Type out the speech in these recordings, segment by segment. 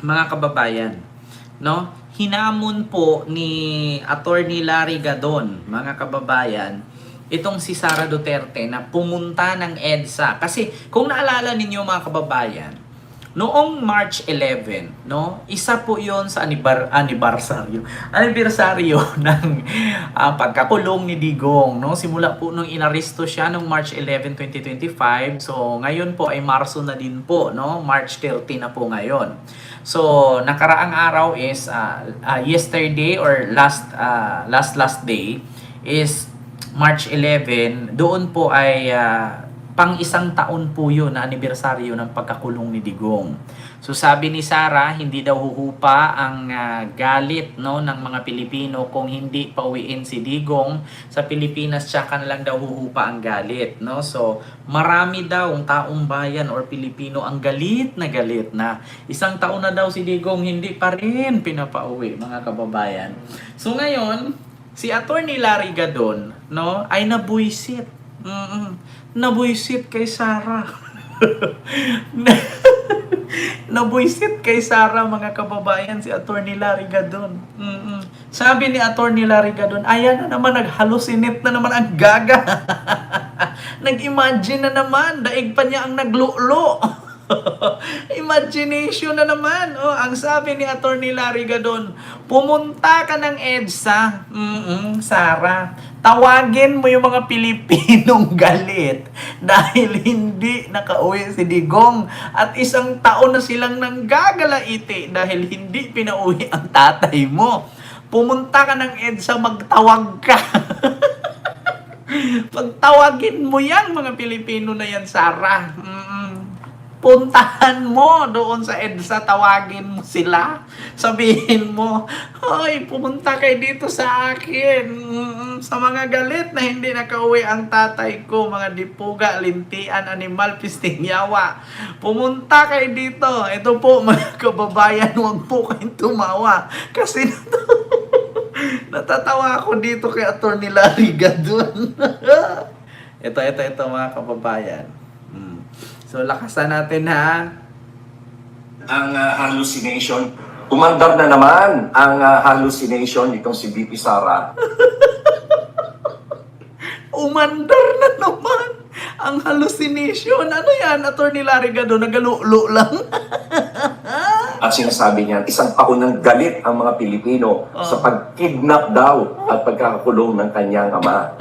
mga kababayan, no? Hinamon po ni Attorney Larry Gadon, mga kababayan, itong si Sara Duterte na pumunta ng EDSA. Kasi kung naalala ninyo mga kababayan, noong March 11, no, isa po 'yon sa anibersaryo ng pagkakulong ni Digong, no. Simula po nung inaresto siya noong March 11, 2025. So ngayon po ay Marso na din po, no. March 30 na po ngayon. So nakaraang araw is yesterday or last day is March 11. Doon po ay pang isang taon po yun na anibersaryo ng pagkakulong ni Digong. So sabi ni Sara, hindi daw huhupa ang galit, no, ng mga Pilipino kung hindi pauwiin si Digong sa Pilipinas, tsaka na lang daw huhupa ang galit, no. So marami daw ang taong bayan or Pilipino ang galit na isang taon na daw si Digong, hindi pa rin pinapauwi, mga kababayan. So ngayon, si Attorney Larry Gadon, no, ay nabuisit. Nabuisit kay Sara. Nabuisit kay Sara, mga kababayan, si Attorney Larry Gadon. Sabi ni Attorney Larry Gadon, ayan na naman, nag-hallucinate na naman ang gaga. Nag-imagine na naman, daig pa niya ang naglulo. Imagination na naman. Ang sabi ni Attorney Larry Gadon, pumunta ka ng EDSA. Sara, tawagin mo yung mga Pilipinong galit dahil hindi nakauwi si Digong at isang taon na silang nanggagalaiti dahil hindi pinauwi ang tatay mo. Pumunta ka ng EDSA, magtawag ka. Pagtawagin mo yan, mga Pilipino na yan, Sara. Puntahan mo doon sa EDSA, tawagin mo sila. Sabihin mo, hoy, pumunta kayo dito sa akin. Sa mga galit na hindi nakauwi ang tatay ko, mga dipuga, lintian, animal, pistingyawa. Pumunta kayo dito. Ito po, mga kababayan, huwag po kayong tumawa. Kasi natatawa ako dito kay Attorney Larry Gadon. ito, mga kababayan. So, lakasan natin, ha? Ang hallucination. Umandar na naman ang hallucination nitong si VP Sara. Umandar na naman ang hallucination. Ano yan, Attorney Larry Gadon? Nagalulo lang. At sinasabi niya, isang taon ng galit ang mga Pilipino sa pagkidnap daw at pagkakakulong ng kanyang ama.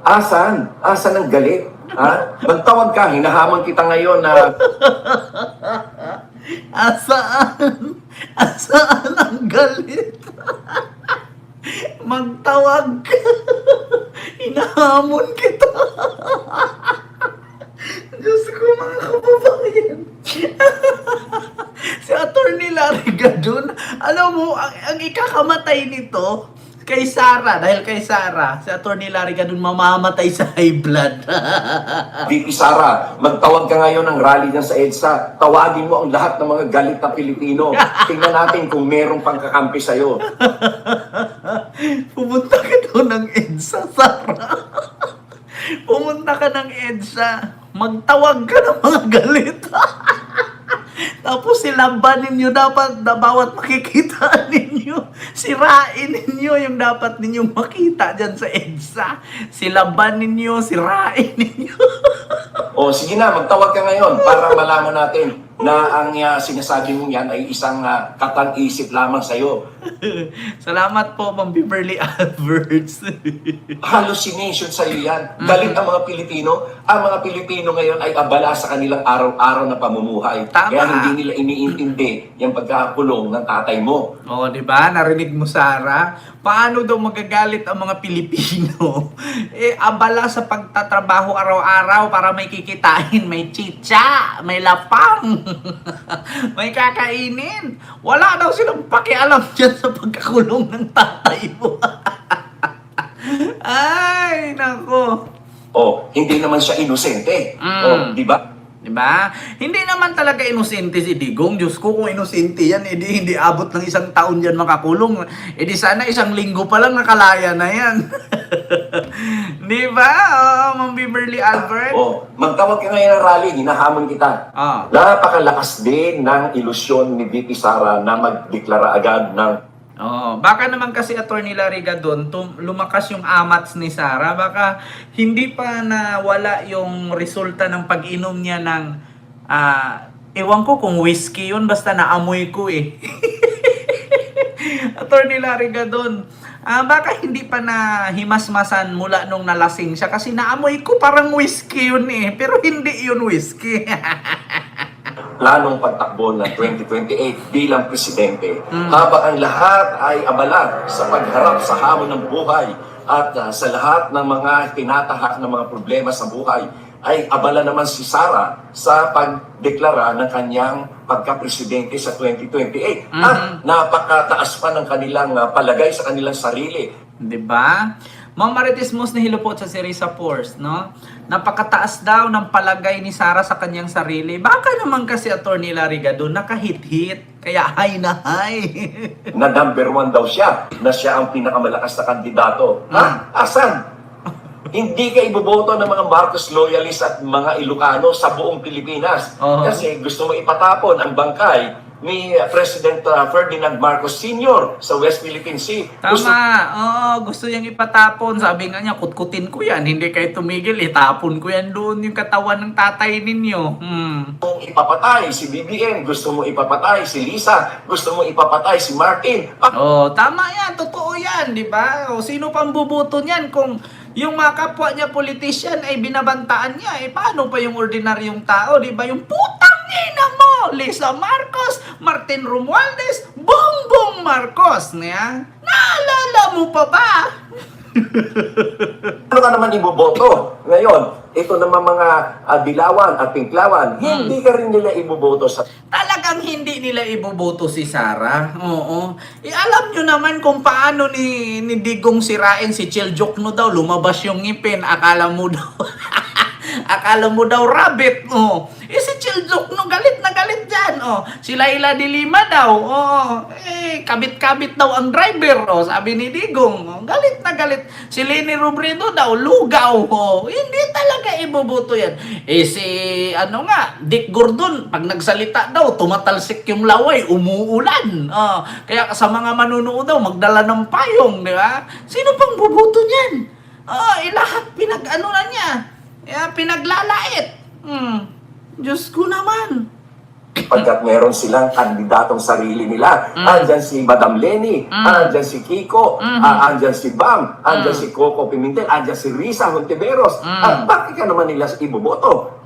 Asan? Asan ang galit? Ha? Magtawag ka, hinahamon kita ngayon na... Asaan? Asaan ang galit? Magtawag ka. Hinahamon kita. Diyos ko, mga kababayan. Si Attorney Larry Gadon, alam mo, ang ikakamatay nito, kay Sara, dahil kay Sara, si Attorney Larry Gadon mamamatay sa high blood. VP Sara, magtawag ka ngayon ng rally niyan sa EDSA. Tawagin mo ang lahat ng mga galit na Pilipino. Tingnan natin kung merong pangkakampi sa'yo. Pumunta ka doon ng EDSA, Sara. Pumunta ka ng EDSA. Magtawag ka ng mga galit. Tapos silabanin ninyo dapat na bawat makikita ninyo. Sirain ninyo yung dapat ninyong makita dyan sa EDSA. Silabanin ninyo, sirain ninyo. O sige na, magtawag ka ngayon para malaman natin na ang sinasabi mong yan ay isang katang-isip lamang sa'yo. Salamat po, Ma'am Beverly Alberts. Hallucination sa'yo yan. Galit ang mga Pilipino. Ang mga Pilipino ngayon ay abala sa kanilang araw-araw na pamumuhay. Tama. Kaya hindi nila iniintindi yung pagkakulong ng tatay mo. Oo, di ba? Narinig mo, Sara? Paano daw magagalit ang mga Pilipino? Abala sa pagtatrabaho araw-araw para may kikitain, may chicha, may lapang, may kakainin. Wala daw silang pakialam dyan sa pagkakulong ng tatay mo. Ay, nako. O, hindi naman siya inosente. O, di ba? Di ba? Hindi naman talaga inosente si Digong. Diyos ko, kung inosente yan, edi hindi abot ng 1 taon yan makakulong. Edi sana 1 linggo pa lang nakalaya na yan. Di ba? Ma'am Beverly Albert? Magtawag ka ngayon ng rally, hinahamon kita. Napakalakas din ng ilusyon ni VP Sara na magdeklara agad ng Baka naman kasi Attorney Larry Gadon, lumakas yung amats ni Sara, baka hindi pa nawala yung resulta ng pag-inom niya ng ewan ko kung whiskey yun, basta naamoy ko eh. Attorney Larry Gadon, baka hindi pa na himasmasan mula nung nalasing siya kasi naamoy ko parang whiskey yun eh, pero hindi yun whiskey. planong pagtakbo ng 2028 bilang presidente, habang ang lahat ay abala sa pagharap sa hamon ng buhay at sa lahat ng mga tinatahak ng mga problema sa buhay, ay abala naman si Sara sa pagdeklara ng kanyang pagka-presidente sa 2028. At napakataas pa ng kanilang palagay sa kanilang sarili. Diba? Ma'am Marites Mus na hilupot sa si Risa Force, no? Napakataas daw ng palagay ni Sara sa kanyang sarili. Baka naman kasi Attorney Larry Gadon nakahit-hit, kaya high na high. Na number 1 daw siya, na siya ang pinakamalakas na kandidato. Asan? Hindi ka iboboto ng mga Marcos loyalists at mga Ilocano sa buong Pilipinas. Kasi gusto mo ipatapon ang bangkay ni President Ferdinand Marcos Sr. sa West Philippine Sea. Tama. Gusto niyang ipatapon. Sabi nga niya, kutkutin ko yan. Hindi kayo tumigil, itapon ko yan doon yung katawan ng tatay ninyo. Gusto mo ipapatay si BBM, gusto mo ipapatay si Lisa, gusto mo ipapatay si Martin. Tama yan. Totoo yan, di ba? Sino pang bubuto niyan kung yung mga kapwa niya politician ay binabantaan niya? Paano pa yung ordinaryong tao, di ba? Yung putang ina mo! Lisa Marcos, Martin Romualdez, Bongbong Marcos, niya? Naalala mo pa ba? Ano ka naman iboboto? Ngayon, ito naman mga Dilawan at Pinklawan, hindi ka rin nila iboboto sa... Talagang hindi nila iboboto si Sara. Oo. Alam nyo naman kung paano ni Digong sirain si Chel Jokno daw. Lumabas yung ngipin. Akala mo daw rabbit. Si Chel Jokno galit na galit dyan. Si Laila de Lima daw. Kabit-kabit daw ang driver. Sabi ni Digong. Galit na galit. Si Leni Robredo daw, lugaw. Hindi talaga iboboto yan. Dick Gordon, pag nagsalita daw, tumatalsik yung laway, umuulan. Kaya sa mga manunood daw, magdala ng payong, di ba? Sino pang boboto niyan? Lahat pinag-ano na niya. Pinaglalait. Diyos ko naman. Pagkat meron silang kandidatong sarili nila. Andyan si Madam Leni, andyan si Kiko, andyan si Bam, andyan si Coco Pimentel, andyan si Risa Hontiveros. At bakit ka naman nila iboboto?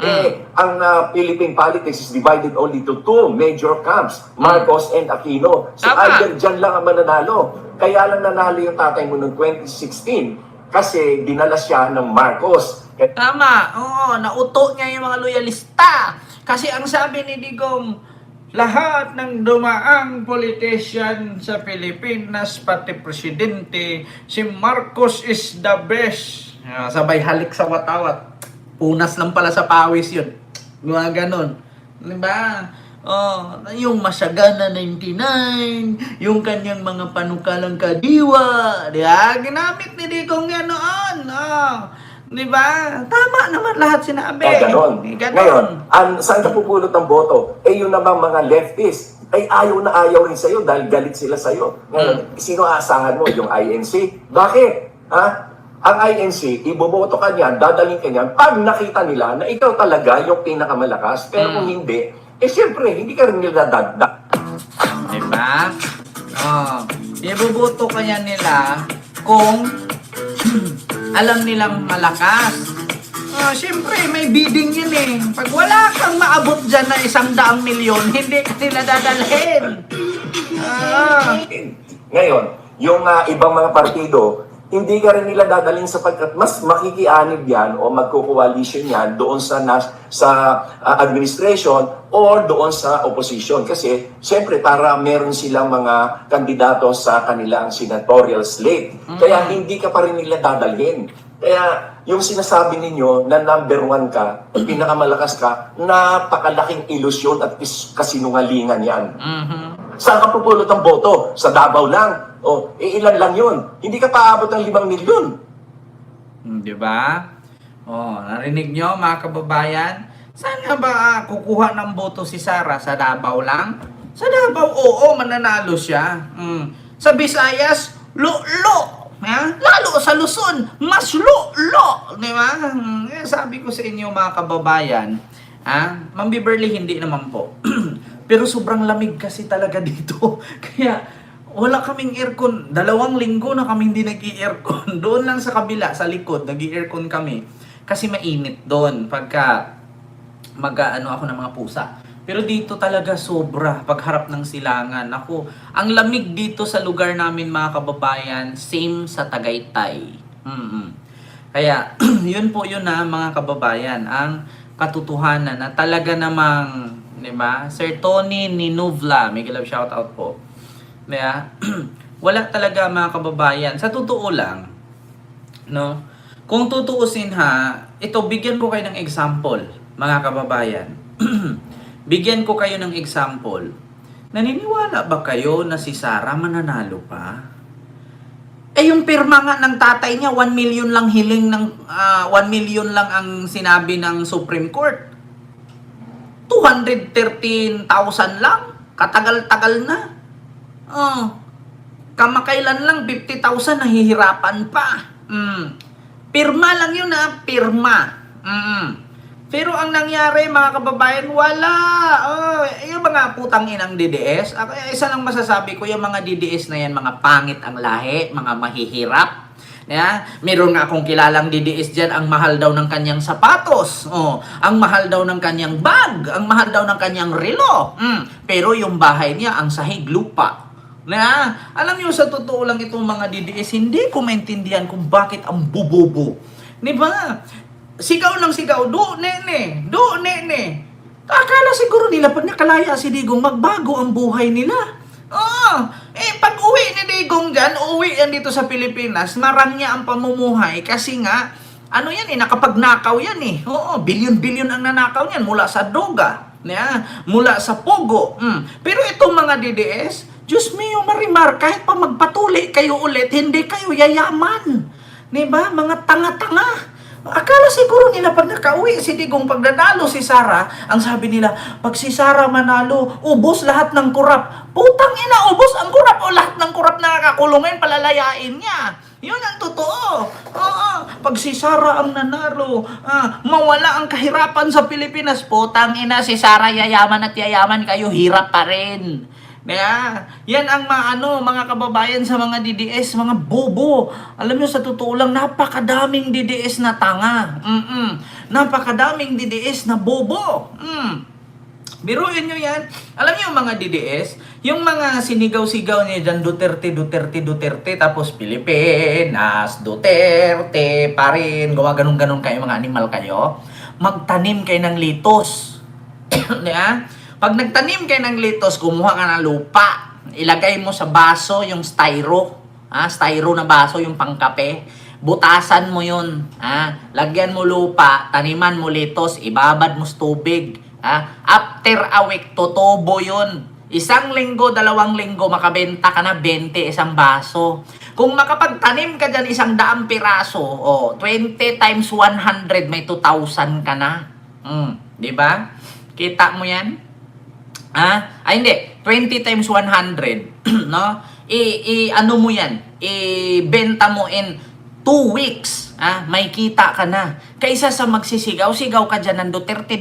Ang Philippine politics is divided only to 2 major camps, Marcos and Aquino. Si Alden dyan lang ang mananalo. Kaya lang nanalo yung tatay mo noong 2016 kasi dinala siya ng Marcos. Tama. Nauto niya yung mga loyalista. Kasi ang sabi ni Digong, lahat ng dumaang politician sa Pilipinas, pati presidente, si Marcos is the best. Sabay halik sa watawat. Punas lang pala sa pawis yun. Mga ganon. Diba? Yung Masagana 99, yung kanyang mga panukalang kadiwa. Diba? Ginamit ni Digong yan noon. Diba? Tama naman lahat sinabi. Ganon. Ngayon, saan ka pupulot ng boto? Yun namang mga leftists, ay ayaw na ayaw rin sa'yo dahil galit sila sa'yo. Ngayon, sino aasahan mo? Yung INC? Bakit? Ang INC, iboboto ka niyan, dadalhin ka niyan, pag nakita nila na ikaw talaga yung pinakamalakas. Pero kung hindi, siyempre, hindi ka rin nila dadag. Diba? Iboboto ka niyan nila kung alam nilang malakas. Siyempre, may bidding yun eh. Pag wala kang maabot dyan na 100 milyon, hindi ka nila dadalhin. Ngayon, yung ibang mga partido, hindi ka rin nila dadalhin sapagkat mas makikianib yan o magko-coalition yan doon sa administration or doon sa opposition. Kasi, siyempre, para meron silang mga kandidato sa kanilang senatorial slate. Kaya hindi ka pa rin nila dadalhin. Kaya yung sinasabi ninyo na number 1 ka, pinakamalakas ka, napakalaking ilusyon at kasinungalingan yan. Saan ka pupulot ng boto? Sa Davao lang? O, ilan lang yun? Hindi ka paabot ng 5 milyon. Di ba? Oh, narinig nyo mga kababayan? Saan nga ba kukuha ng boto si Sara? Sa Davao lang? Sa Davao, oo, mananalo siya. Sa Visayas, lo. Lalo sa Luzon, mas lo. Di ba? Sabi ko sa inyo mga kababayan, Ma'am Beverly, hindi naman po. Pero sobrang lamig kasi talaga dito. Kaya wala kaming aircon. 2 linggo na kami hindi nag-i-aircon. Doon lang sa kabila, sa likod, nag-i-aircon kami. Kasi mainit doon pagka mag-ano ako ng mga pusa. Pero dito talaga sobra pagharap ng silangan. Ako, ang lamig dito sa lugar namin mga kababayan, same sa Tagaytay. Kaya, yun po yun mga kababayan, ang katotohanan na talaga namang, di ba? Sir Tony Ninuvla, may love shoutout po. Diba? Wala talaga mga kababayan. Sa totoo lang, no? Kung tutuusin ito, bigyan ko kayo ng example, mga kababayan. Bigyan ko kayo ng example. Naniniwala ba kayo na si Sara mananalo pa? Yung pirma nga ng tatay niya, 1 million lang hiling ng 1 million lang ang sinabi ng Supreme Court. 213,000 lang. Katagal-tagal na. Kamakailan lang 50,000 nahihirapan pa. Pirma lang yun pirma. Pero ang nangyari mga kababayan, wala. Yung mga putang inang DDS, isa lang masasabi ko, yung mga DDS na yan, mga pangit ang lahi, mga mahihirap. Meron nga akong kilalang DDS dyan, ang mahal daw ng kanyang sapatos, ang mahal daw ng kanyang bag, ang mahal daw ng kanyang relo. Pero yung bahay niya, ang sahig lupa. Alam niyo, sa totoo lang itong mga DDS, hindi ko maintindihan kung bakit ang bubobo. Diba? Sigaw ng sigaw, do nene. Akala siguro nila pag nakalaya si Digong, magbago ang buhay nila. Pag uwi ni Digong dyan, uwi yan dito sa Pilipinas, marangya ang pamumuhay kasi nga, nakapagnakaw yan bilyon-bilyon ang nanakaw yan mula sa droga, mula sa pogo. Pero itong mga DDS, Diyos mio Marimar, kahit pa magpatuli kayo ulit, hindi kayo yayaman. Diba? Mga tanga-tanga. Akala siguro nila pag nakauwi si Digong, pag nanalo si Sara, ang sabi nila, pag si Sara manalo, ubos lahat ng kurap. Putang ina, ubos ang kurap o lahat ng kurap na nakakulungin, palalayain niya. Yun ang totoo. Pag si Sara ang nanalo, mawala ang kahirapan sa Pilipinas. Putang ina, si Sara yayaman at yayaman kayo, hirap pa rin. Yan ang mga kababayan sa mga DDS, mga bobo. Alam nyo, sa totoo lang, napakadaming DDS na tanga. Napakadaming DDS na bobo. Biruin nyo yan. Alam nyo yung mga DDS, yung mga sinigaw-sigaw niya dyan, Duterte, tapos Pilipinas, Duterte, pa rin, gawa ganun-ganun kayo, mga animal kayo. Magtanim kayo ng litos. Pag nagtanim kayo ng litos, kumuha ka ng lupa. Ilagay mo sa baso yung styro. Styro na baso, yung pangkape. Butasan mo yun. Lagyan mo lupa, taniman mo litos, ibabad mo sa tubig. After a week, tutubo yun. 1 linggo, 2 linggo, makabenta ka na 20 isang baso. Kung makapagtanim ka dyan 100 piraso, 20 times 100, may 2,000 ka na. Diba? Kita mo yan? Hindi. 20 times 100, no? Ano mo yan? Ibenta mo in 2 weeks. May kita ka na. Kaysa sa magsisigaw-sigaw ka dyan ng Duterte,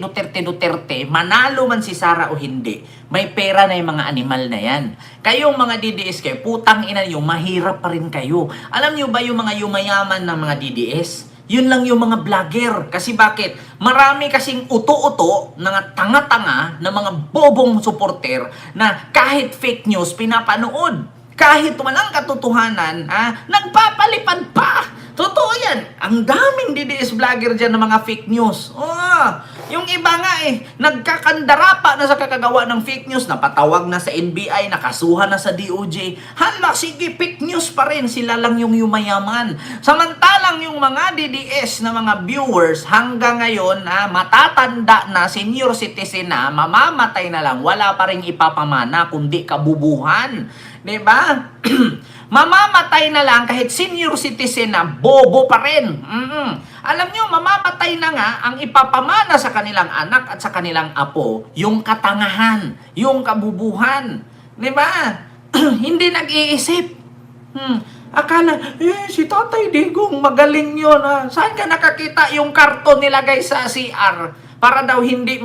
manalo man si Sara o hindi, may pera na yung mga animal na yan. Kayong mga DDS kayo, putang ina nyo, mahirap pa rin kayo. Alam nyo ba yung mga yumayaman na mga DDS? Yun lang yung mga vlogger. Kasi bakit? Marami kasing uto-uto, mga tanga-tanga, na mga bobong supporter na kahit fake news pinapanood. Kahit walang katotohanan, nagpapalipad pa. Totoo yan. Ang daming DDS vlogger dyan ng mga fake news. Yung iba nga nagkakandara pa na sa kakagawa ng fake news, napatawag na sa NBI, nakasuhan na sa DOJ. Hala, sige, fake news pa rin, sila lang yung yumayaman. Samantalang yung mga DDS na mga viewers hanggang ngayon, matatanda na, senior citizen na, mamamatay na lang, wala pa rin ipapamana, kundi kabubuhan. Diba? Mamamatay na lang kahit senior citizen na, bobo pa rin. Alam nyo, mamamatay na nga ang ipapamana sa kanilang anak at sa kanilang apo, yung katangahan, yung kabubuhan. Diba? Hindi nag-iisip. Akala, si Tatay Digong, magaling yun. Saan ka nakakita yung karton nilagay sa CR? Para daw hindi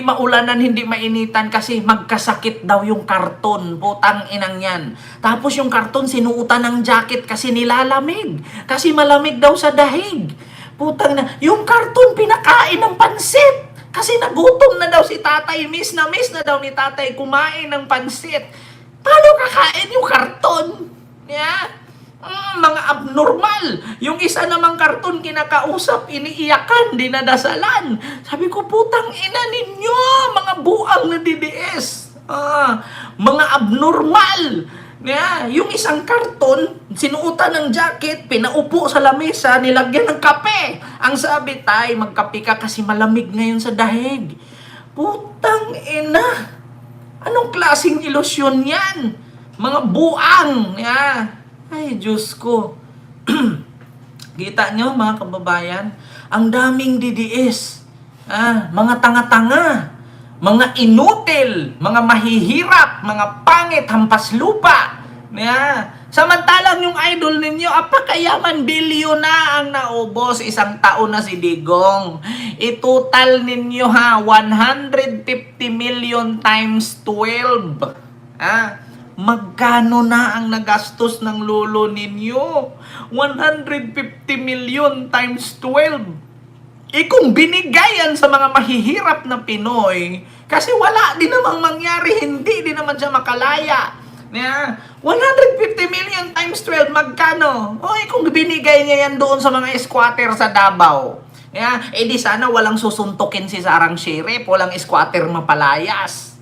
maulanan, hindi mainitan kasi magkasakit daw yung karton. Putang inang yan. Tapos yung karton sinuutan ng jacket kasi nilalamig. Kasi malamig daw sa dahig. Putang na. Yung karton pinakain ng pansit. Kasi nagutom na daw si tatay. Miss na daw ni tatay kumain ng pansit. Paano kakain yung karton? Yeah? Mga abnormal. Yung isa namang karton kinakausap, iniiyakan, dinadasalan. Sabi ko, putang ina ninyo, mga buang na DDS. Mga abnormal. Yeah, yung isang karton, sinuutan ng jacket, pinaupo sa lamesa, nilagyan ng kape. Ang sabi, tay, magkape ka kasi malamig ngayon sa dahig. Putang ina. Anong klaseng ilusyon yan? Mga buang. Yeah. Ay, Diyos ko. Kita nyo, mga kababayan, ang daming DDS. Mga tanga-tanga, mga inutil, mga mahihirap, mga pangit, hampas lupa. Samantalang yung idol ninyo, apakayaman, bilyon na ang naubos, isang taon na si Digong. Itotal ninyo 150 million times 12. Magkano na ang nagastos ng lolo ninyo? 150 million times 12. Kung binigay yan sa mga mahihirap na Pinoy, kasi wala din namang mangyari, hindi din naman siya makalaya. 150 million times 12, magkano? Kung binigay niya yan doon sa mga squatter sa Davao, di sana walang susuntukin si Sarang Sheriff, walang squatter mapalayas.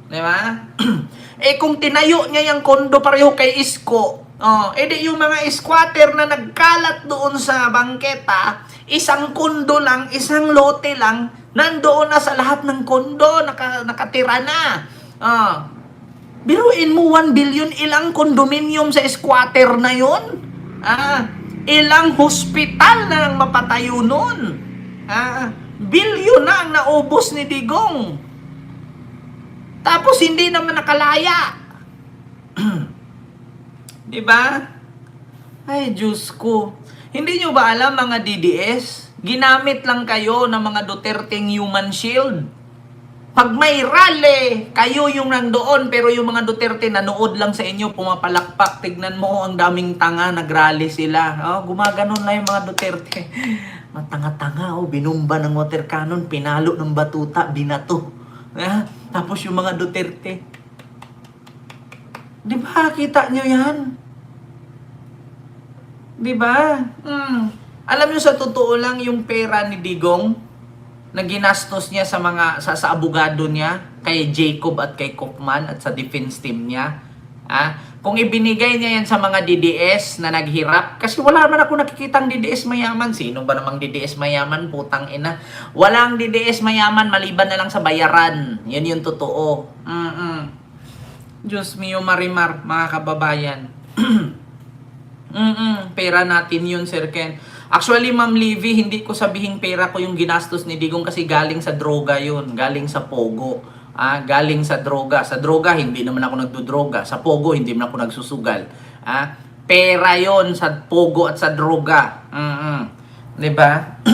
Diba? Kung tinayo niya yung kondo pareho kay Isko, di yung mga squatter na nagkalat doon sa bangketa, isang kondo lang, isang lote lang, nandoon na sa lahat ng kondo, nakatira na. Biruin mo 1 billion, ilang condominium sa squatter na yun? Ilang hospital na nang mapatayo nun? Bilyon na ang naubos ni Digong. Tapos hindi naman nakalaya. Diba? Ay, Diyos ko. Hindi nyo ba alam, mga DDS? Ginamit lang kayo ng mga Duterteng human shield. Pag may rally, kayo yung nandoon, pero yung mga Duterte nanood lang sa inyo, pumapalakpak. Tignan mo, ang daming tanga, nagrally sila. Gumaganon lang yung mga Duterte. Matanga-tanga, binumba ng water cannon, pinalo ng batuta, binato. Tapos yung mga Duterte. Di ba? Kita nyo yan? Di ba? Alam nyo, sa totoo lang, yung pera ni Digong na ginastos niya sa abogado niya, kay Jacob at kay Kaufman at sa defense team niya, kung ibinigay niya yan sa mga DDS na naghirap, kasi wala naman ako nakikitang DDS mayaman. Sino ba namang DDS mayaman? Putang ina. Walang DDS mayaman maliban na lang sa bayaran. Yan yung totoo. Diyos mio marimar, mga kababayan. Pera natin yun, Sir Ken. Actually, Ma'am Livy, hindi ko sabihing pera ko yung ginastos ni Digong kasi galing sa droga yun. Galing sa Pogo. Galing sa droga. Sa droga, hindi naman ako nagdodroga. Sa Pogo, hindi naman ako nagsusugal. Pera yon sa Pogo at sa droga. Diba?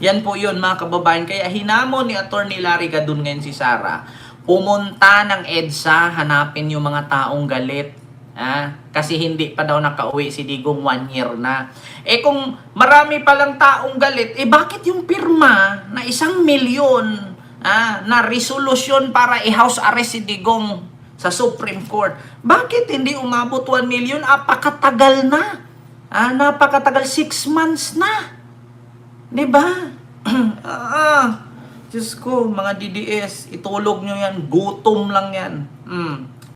Yan po yun, mga kababayan. Kaya hinamon ni Atty. Larry Gadon ngayon si Sara. Pumunta ng EDSA, hanapin yung mga taong galit. Kasi hindi pa daw nakauwi si Digong 1 year na. Kung marami palang taong galit, bakit yung pirma na 1 milyon na resolusyon para i-house arrest si Digong sa Supreme Court, bakit hindi umabot 1 million? Napakatagal na. Napakatagal, 6 months na. Diba? Diyos ko, mga DDS, itulog nyo yan. Gutom lang yan.